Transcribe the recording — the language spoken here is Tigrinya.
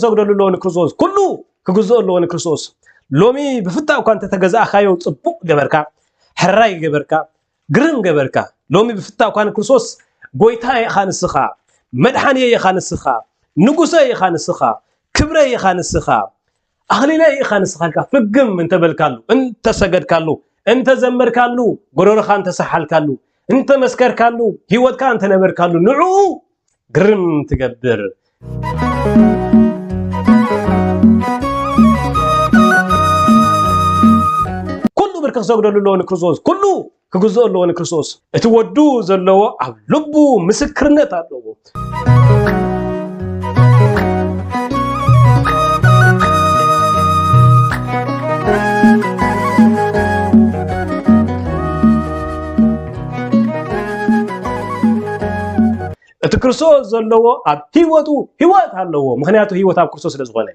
ክሰግደሉ ኣለዎ ንክርስቶስ ኩሉ ክግዝኦ ኣለዎ ንክርስቶስ ሎሚ ብፍታው እኳ እንተ ተገዛእካዮ ጽቡቕ ገበርካ ሕራይ ገበርካ ግርም ገበርካ ሎሚ ብፍታው እኳ ንክርስቶስ ጎይታ ኢኻ ንስኻ መድሓኒየ ኢኻ ንስኻ ንጉሰ ኢኻ ንስኻ ክብረ ኢኻ ንስኻ ኣኽሊለ ኢኻ ንስኻ ኢልካ ፍግም እንተበልካሉ እንተሰገድካሉ እንተዘመርካሉ ጎረሮኻ እንተሰሓልካሉ እንተመስከርካሉ ህይወትካ እንተነበርካሉ ንዑ ግርም ትገብር ኩሉ ብርክ ክሰግደሉ ኣለዎ ንክርስቶስ ኩሉ ክግዝኦ ኣለዎ ንክርስቶስ እቲ ወዱ ዘለዎ ኣብ ልቡ ምስክርነት ኣለዎ እቲ ክርስቶስ ዘለዎ ኣብ ህይወቱ ህይወት ኣለዎ ምክንያቱ ህይወት ኣብ ክርስቶስ ስለዝኾነ